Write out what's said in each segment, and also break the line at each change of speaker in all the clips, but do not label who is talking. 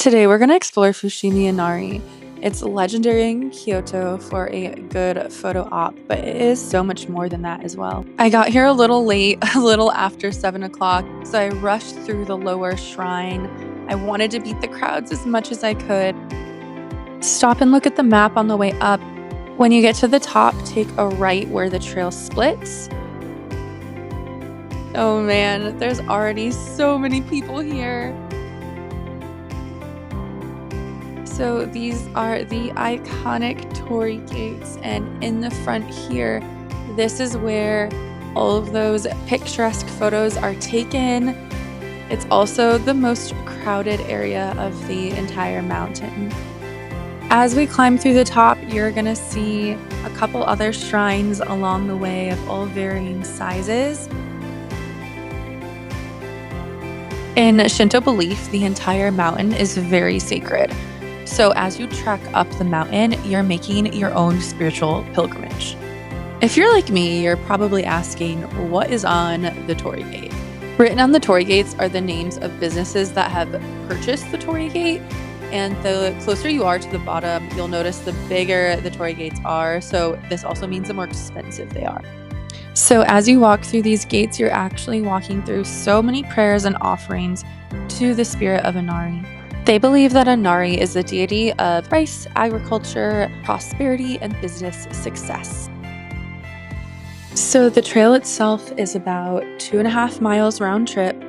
Today we're going to explore Fushimi Inari. It's legendary in Kyoto for a good photo op, but it is so much more than that as well. I got here a little late, a little after 7 o'clock, so I rushed through the lower shrine. I wanted to beat the crowds as much as I could. Stop and look at the map on the way up. When you get to the top, take a right where the trail splits. Oh man, there's already so many people here. So these are the iconic torii gates, and in the front here, this is where all of those picturesque photos are taken. It's also the most crowded area of the entire mountain. As we climb through the top, you're gonna see a couple other shrines along the way of all varying sizes. In Shinto belief, the entire mountain is very sacred. So as you trek up the mountain, you're making your own spiritual pilgrimage. If you're like me, you're probably asking, what is on the torii gate? Written on the torii gates are the names of businesses that have purchased the torii gate, and the closer you are to the bottom, you'll notice the bigger the torii gates are, so this also means the more expensive they are. So as you walk through these gates, you're actually walking through so many prayers and offerings to the spirit of Inari. They believe that Inari is the deity of rice, agriculture, prosperity, and business success. So the trail itself is about 2.5 miles round trip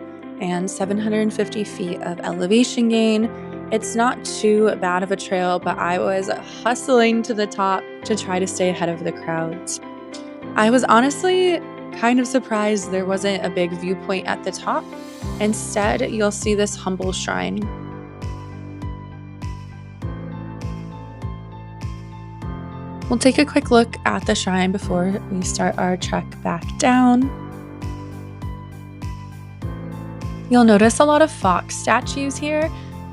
and 750 feet of elevation gain. It's not too bad of a trail, but I was hustling to the top to try to stay ahead of the crowds. I was honestly kind of surprised there wasn't a big viewpoint at the top. Instead, you'll see this humble shrine. We'll take a quick look at the shrine before we start our trek back down. You'll notice a lot of fox statues here.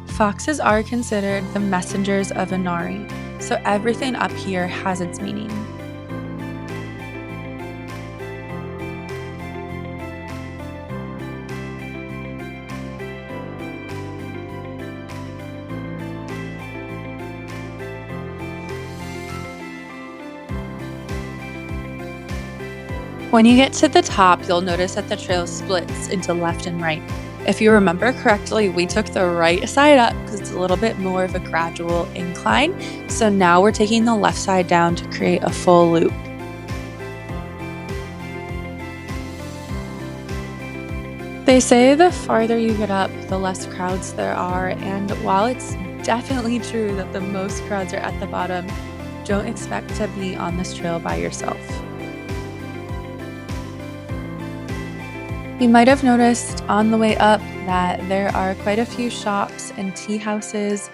Foxes are considered the messengers of Inari, so everything up here has its meaning. When you get to the top, you'll notice that the trail splits into left and right. If you remember correctly, we took the right side up because it's a little bit more of a gradual incline. So now we're taking the left side down to create a full loop. They say the farther you get up, the less crowds there are. And while it's definitely true that the most crowds are at the bottom, don't expect to be on this trail by yourself. You might have noticed on the way up that there are quite a few shops and tea houses.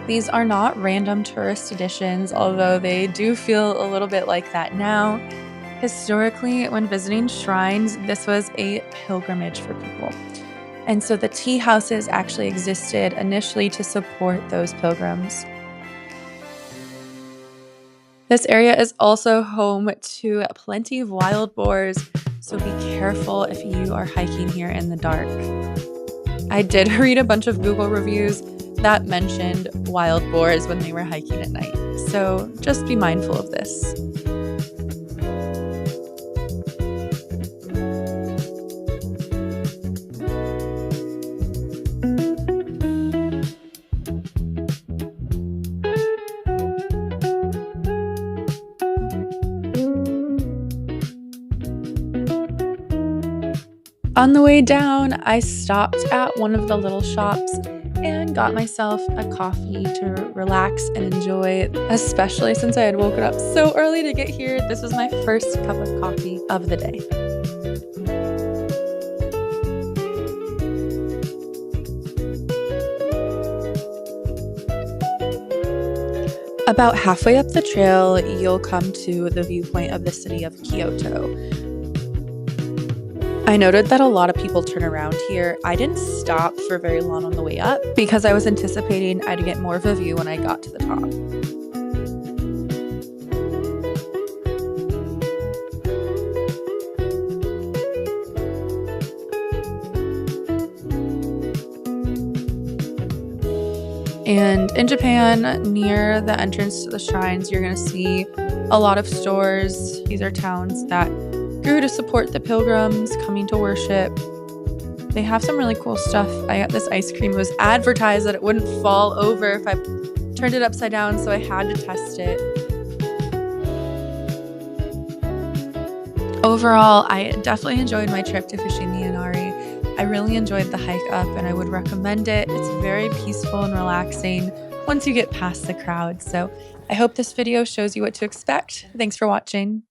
These are not random tourist additions, although they do feel a little bit like that now. Historically, when visiting shrines, this was a pilgrimage for people. And so the tea houses actually existed initially to support those pilgrims. This area is also home to plenty of wild boars, so be careful if you are hiking here in the dark. I did read a bunch of Google reviews that mentioned wild boars when they were hiking at night, so just be mindful of this. On the way down, I stopped at one of the little shops and got myself a coffee to relax and enjoy, especially since I had woken up so early to get here. This was my first cup of coffee of the day. About halfway up the trail, you'll come to the viewpoint of the city of Kyoto. I noted that a lot of people turn around here. I didn't stop for very long on the way up because I was anticipating I'd get more of a view when I got to the top. And in Japan, near the entrance to the shrines, you're going to see a lot of stores. These are towns that grew to support the pilgrims coming to worship. They have some really cool stuff. I got this ice cream. It was advertised that it wouldn't fall over if I turned it upside down, so I had to test it. Overall, I definitely enjoyed my trip to Fushimi Inari. I really enjoyed the hike up and I would recommend it. It's very peaceful and relaxing once you get past the crowd. So I hope this video shows you what to expect. Thanks for watching.